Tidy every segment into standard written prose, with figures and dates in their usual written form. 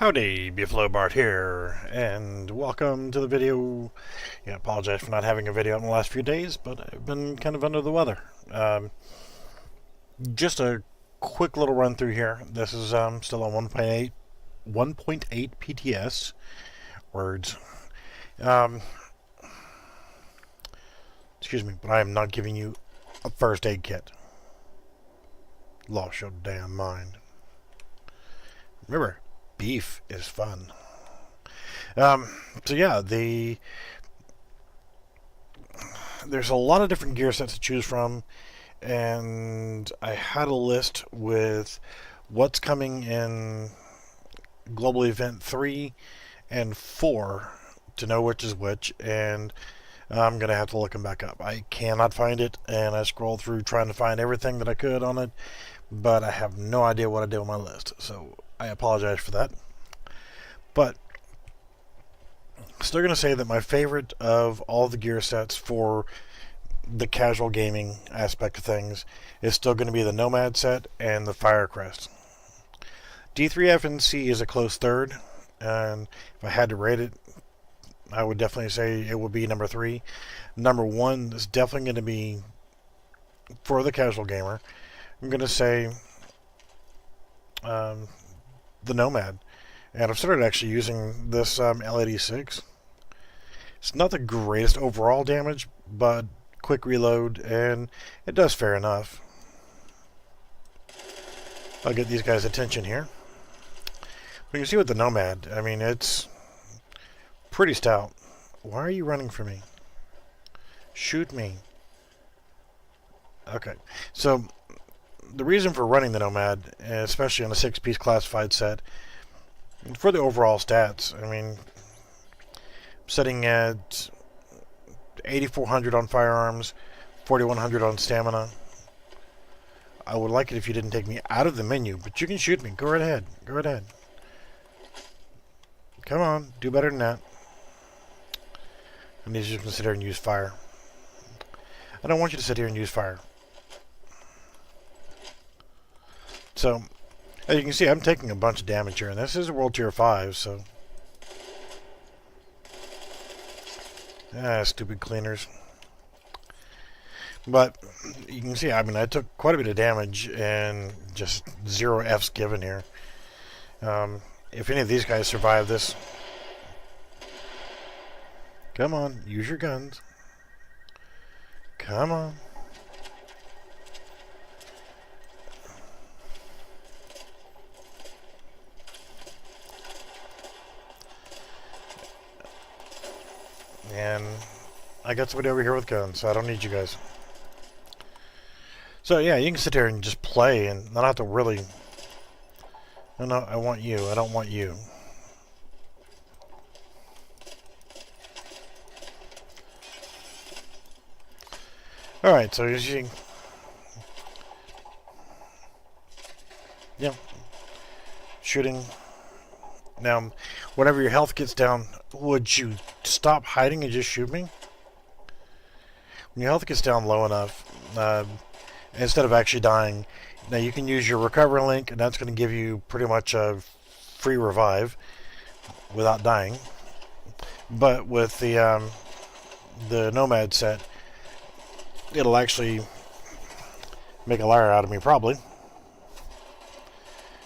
Howdy, Buffalo Bart here, and welcome to the video. Yeah, apologize for not having a video in the last few days, but I've been kind of under the weather. Just a quick little run through here. This is still on 1.8 PTS words. Um, excuse me, but I am not giving you a first aid kit. Lost your damn mind. Remember, beef is fun. So yeah, there's a lot of different gear sets to choose from, and I had a list with what's coming in Global Event 3 and 4 to know which is which, and I'm going to have to look them back up. I cannot find it, and I scrolled through trying to find everything that I could on it, but I have no idea what I did on my list, so I apologize for that. But still going to say that my favorite of all the gear sets for the casual gaming aspect of things is still going to be the Nomad set and the Firecrest. D3FNC is a close third, and if I had to rate it, I would definitely say it would be number 3. Number 1 is definitely going to be, for the casual gamer, I'm going to say the Nomad. And I've started actually using this L86. It's not the greatest overall damage, but quick reload, and it does fair enough. I'll get these guys' attention here. But you can see with the Nomad, I mean, it's pretty stout. Why are you running for me? Shoot me. Okay, so the reason for running the Nomad, especially on a 6-piece classified set, for the overall stats, I mean, setting at 8,400 on firearms, 4,100 on stamina. I would like it if you didn't take me out of the menu, but you can shoot me. Go right ahead. Go right ahead. Come on, do better than that. I need you to sit here and use fire. I don't want you to sit here and use fire. So, as you can see, I'm taking a bunch of damage here, and this is a World Tier 5, so... stupid cleaners. But, you can see, I mean, I took quite a bit of damage, and just 0 Fs given here. If any of these guys survive this... Come on, use your guns. Come on. And I got somebody over here with guns, so I don't need you guys. So yeah, you can sit there and just play and not have to really... No, I want you. I don't want you. Alright, so as you... Yeah. Shooting. Now, whenever your health gets down, would you stop hiding and just shoot me? When your health gets down low enough, instead of actually dying, now you can use your recovery link, and that's going to give you pretty much a free revive without dying. But with the Nomad set, it'll actually make a liar out of me, probably.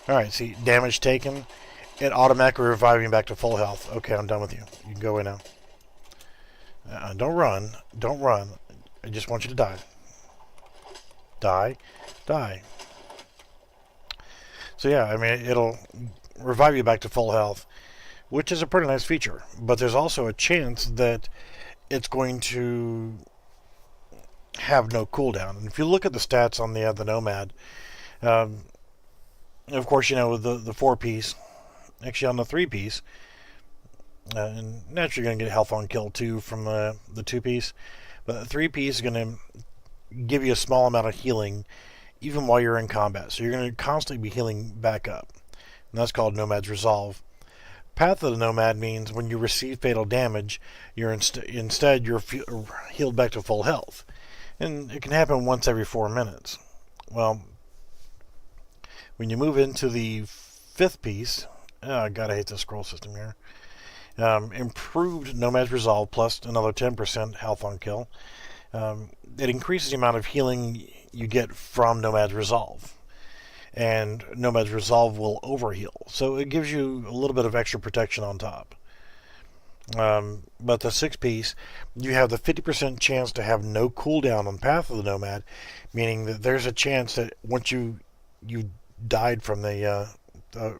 Alright, see, damage taken. It automatically revives me back to full health. Okay, I'm done with you. You can go away now. Don't run. Don't run. I just want you to die. Die. Die. So yeah, I mean, it'll revive you back to full health, which is a pretty nice feature. But there's also a chance that it's going to have no cooldown. And if you look at the stats on the Nomad, of course, you know, the 4-piece, actually on the 3-piece, and naturally you're going to get health on kill too from the 2-piece, but the 3-piece is going to give you a small amount of healing even while you're in combat, so you're going to constantly be healing back up, and that's called Nomad Resolve. Path of the Nomad means when you receive fatal damage, you're instead you're healed back to full health, and it can happen once every 4 minutes. Well, when you move into the 5th piece, Oh, God, I hate this scroll system here. Improved Nomad Resolve plus another 10% health on kill. It increases the amount of healing you get from Nomad Resolve. And Nomad Resolve will overheal. So it gives you a little bit of extra protection on top. But the 6-piece, you have the 50% chance to have no cooldown on Path of the Nomad, meaning that there's a chance that once you died from the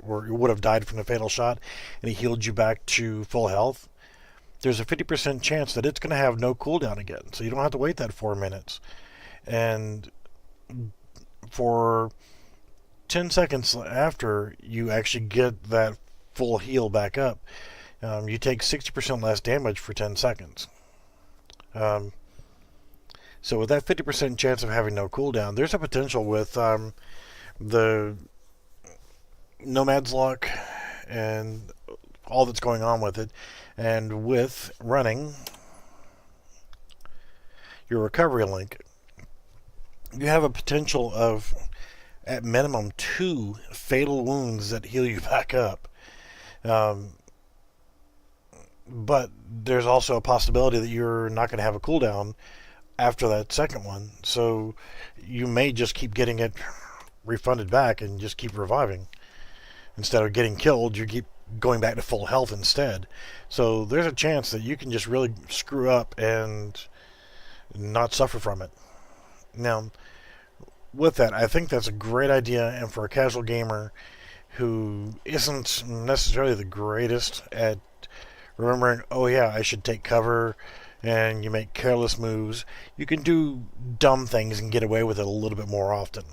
or you would have died from the fatal shot, and it healed you back to full health, there's a 50% chance that it's going to have no cooldown again. So you don't have to wait that 4 minutes. And for 10 seconds after you actually get that full heal back up, you take 60% less damage for 10 seconds. So with that 50% chance of having no cooldown, there's a potential with the Nomad's Luck and all that's going on with it, and with running your recovery link, you have a potential of, at minimum, 2 fatal wounds that heal you back up. But there's also a possibility that you're not going to have a cooldown after that second one, so you may just keep getting it refunded back and just keep reviving. Instead of getting killed, you keep going back to full health instead. So there's a chance that you can just really screw up and not suffer from it. Now, with that, I think that's a great idea, and for a casual gamer who isn't necessarily the greatest at remembering, oh yeah, I should take cover, and you make careless moves, you can do dumb things and get away with it a little bit more often.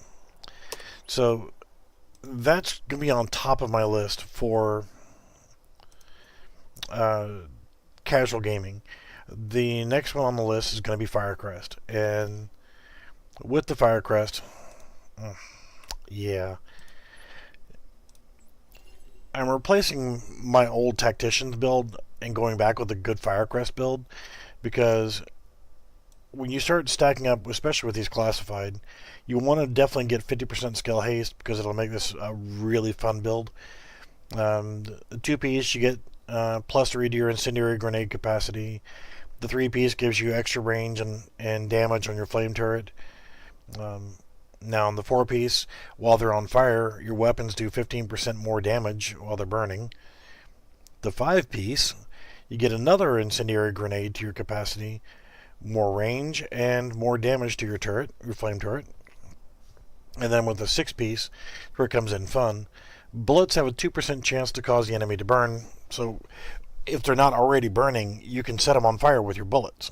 So that's going to be on top of my list for casual gaming. The next one on the list is going to be Firecrest. And with the Firecrest, yeah, I'm replacing my old Tactician's build and going back with a good Firecrest build, because when you start stacking up, especially with these classified, you want to definitely get 50% skill haste, because it'll make this a really fun build. The 2-piece, you get plus 3 to your incendiary grenade capacity. The 3-piece gives you extra range and damage on your flame turret. Now, on the 4-piece, while they're on fire, your weapons do 15% more damage while they're burning. The 5-piece, you get another incendiary grenade to your capacity, more range, and more damage to your turret, your flame turret. And then with the 6-piece, where it comes in fun, bullets have a 2% chance to cause the enemy to burn, so if they're not already burning, you can set them on fire with your bullets.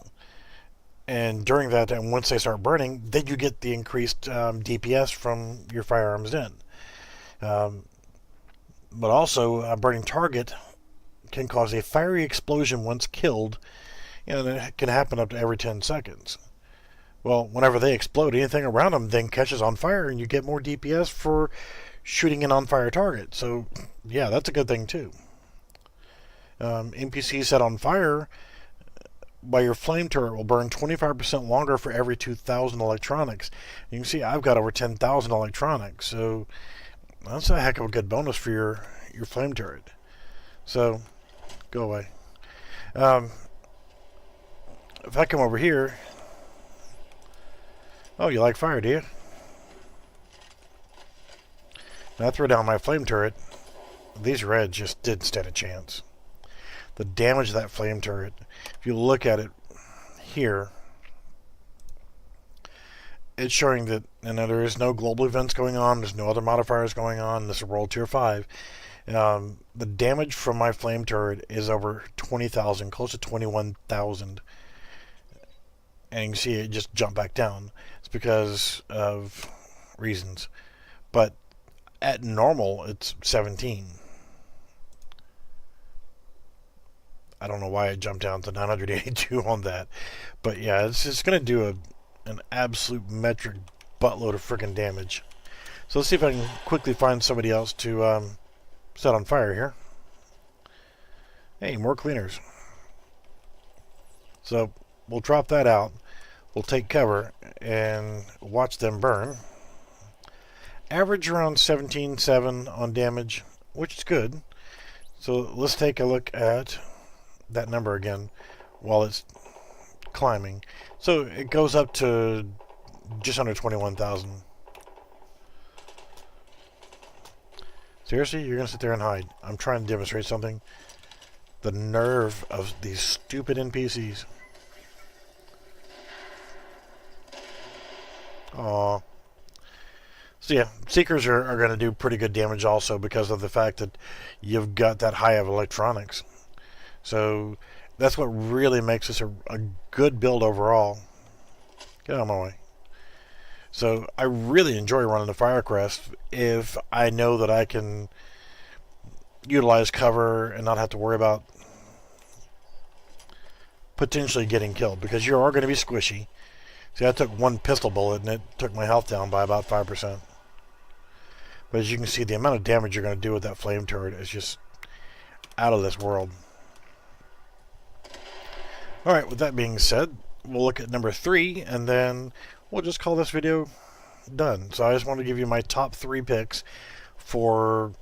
And during that time, once they start burning, then you get the increased DPS from your firearms in. But also, a burning target can cause a fiery explosion once killed, and it can happen up to every 10 seconds. Well, whenever they explode, anything around them then catches on fire, and you get more DPS for shooting an on-fire target. So, yeah, that's a good thing, too. NPCs set on fire by your flame turret will burn 25% longer for every 2,000 electronics. You can see I've got over 10,000 electronics, so that's a heck of a good bonus for your flame turret. So, go away. If I come over here... Oh, you like fire, do you? When I throw down my flame turret, these reds just didn't stand a chance. The damage of that flame turret, if you look at it here, it's showing that there is no global events going on, there's no other modifiers going on, this is World Tier 5. The damage from my flame turret is over 20,000, close to 21,000. And you can see it just jump back down. It's because of reasons. But at normal, it's 17. I don't know why it jumped down to 982 on that. But yeah, it's going to do an absolute metric buttload of freaking damage. So let's see if I can quickly find somebody else to set on fire here. Hey, more cleaners. So we'll drop that out. We'll take cover and watch them burn. Average around 17.7 on damage, which is good. So let's take a look at that number again while it's climbing. So it goes up to just under 21,000. Seriously? You're going to sit there and hide? I'm trying to demonstrate something. The nerve of these stupid NPCs. Aww. So yeah, Seekers are going to do pretty good damage also because of the fact that you've got that high of electronics. So that's what really makes this a good build overall. Get out of my way. So I really enjoy running the Firecrest if I know that I can utilize cover and not have to worry about potentially getting killed, because you are going to be squishy. See, I took one pistol bullet and it took my health down by about 5%. But as you can see, the amount of damage you're going to do with that flame turret is just out of this world. Alright, with that being said, we'll look at number 3, and then we'll just call this video done. So I just want to give you my top 3 picks for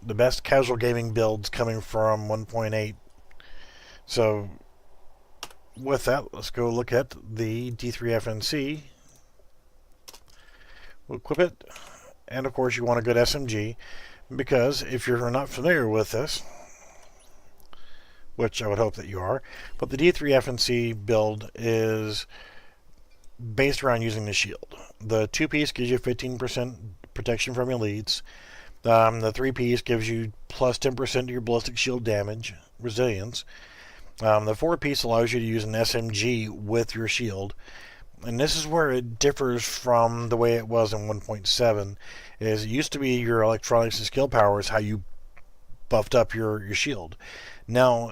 the best casual gaming builds coming from 1.8. So with that, let's go look at the D3FNC. We'll equip it. And of course you want a good SMG, because if you're not familiar with this, which I would hope that you are, but the D3FNC build is based around using the shield. The 2-piece gives you 15% protection from elites. The 3-piece gives you plus 10% to your ballistic shield damage, resilience. The 4-piece allows you to use an SMG with your shield. And this is where it differs from the way it was in 1.7. Is it used to be your electronics and skill power is how you buffed up your shield. Now,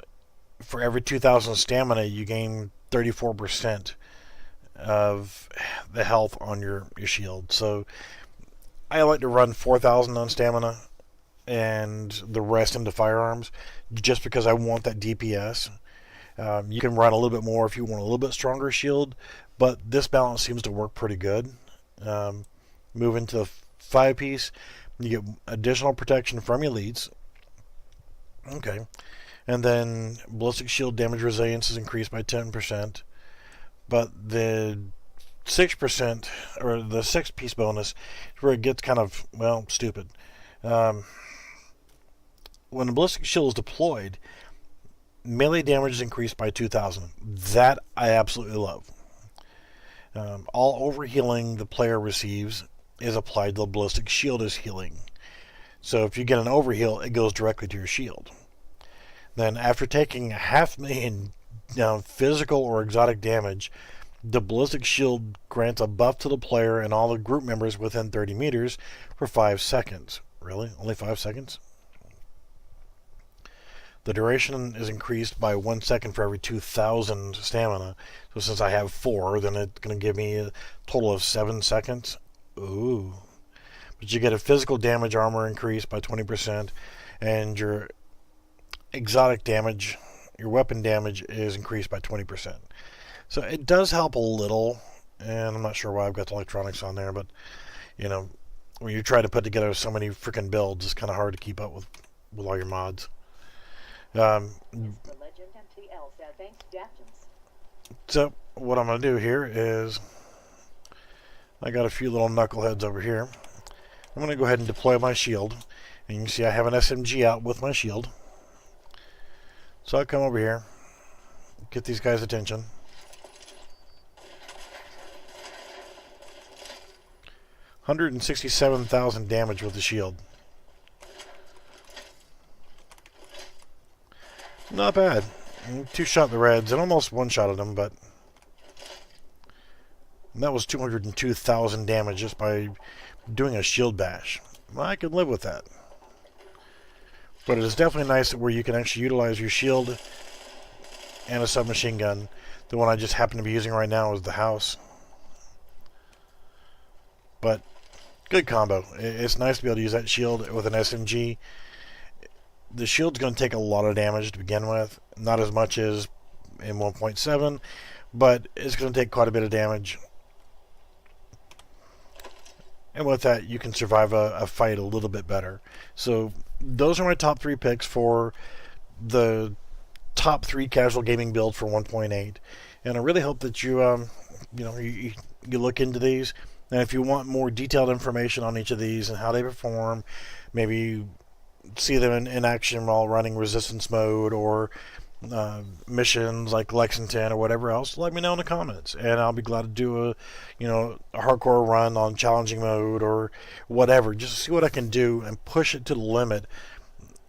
for every 2,000 stamina, you gain 34% of the health on your shield. So I like to run 4,000 on stamina and the rest into firearms, just because I want that DPS. You can run a little bit more if you want a little bit stronger shield, but this balance seems to work pretty good. Move into the 5-piece, you get additional protection from elites. Okay. And then ballistic shield damage resilience is increased by 10%. But the 6%, or the 6-piece bonus, is where it gets kind of, well, stupid. When the ballistic shield is deployed, melee damage is increased by 2,000. That I absolutely love. All overhealing the player receives is applied to the ballistic shield as healing. So if you get an overheal, it goes directly to your shield. Then after taking 500,000 physical or exotic damage, the ballistic shield grants a buff to the player and all the group members within 30 meters for 5 seconds. Really? Only 5 seconds? The duration is increased by 1 second for every 2,000 stamina. So since I have 4, then it's going to give me a total of 7 seconds. Ooh. But you get a physical damage armor increase by 20%, and your exotic damage, your weapon damage, is increased by 20%. So it does help a little, and I'm not sure why I've got the electronics on there, but, you know, when you try to put together so many freaking builds, it's kind of hard to keep up with all your mods. So what I'm going to do here is, I got a few little knuckleheads over here. I'm going to go ahead and deploy my shield, and you can see I have an SMG out with my shield. So I come over here, get these guys' attention. $167,000 damage with the shield. Not bad. 2-shot the reds and almost 1-shotted them, but that was 202,000 damage just by doing a shield bash. Well, I can live with that. But it is definitely nice where you can actually utilize your shield and a submachine gun. The one I just happen to be using right now is the house. But good combo. It's nice to be able to use that shield with an SMG. The shield's going to take a lot of damage to begin with. Not as much as in 1.7, but it's going to take quite a bit of damage. and with that, you can survive a fight a little bit better. So those are my top 3 picks for the top 3 casual gaming builds for 1.8, and I really hope that you look into these. And if you want more detailed information on each of these and how they perform, maybe see them in action while running resistance mode or missions like Lexington or whatever else, let me know in the comments, and I'll be glad to do a hardcore run on challenging mode or whatever, just to see what I can do and push it to the limit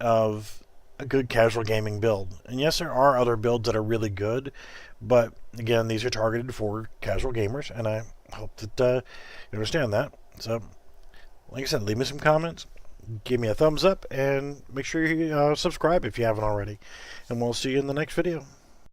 of a good casual gaming build. And yes, there are other builds that are really good, but again, these are targeted for casual gamers, and I hope that you understand that. So, like I said, leave me some comments, give me a thumbs up, and make sure you subscribe if you haven't already. And we'll see you in the next video.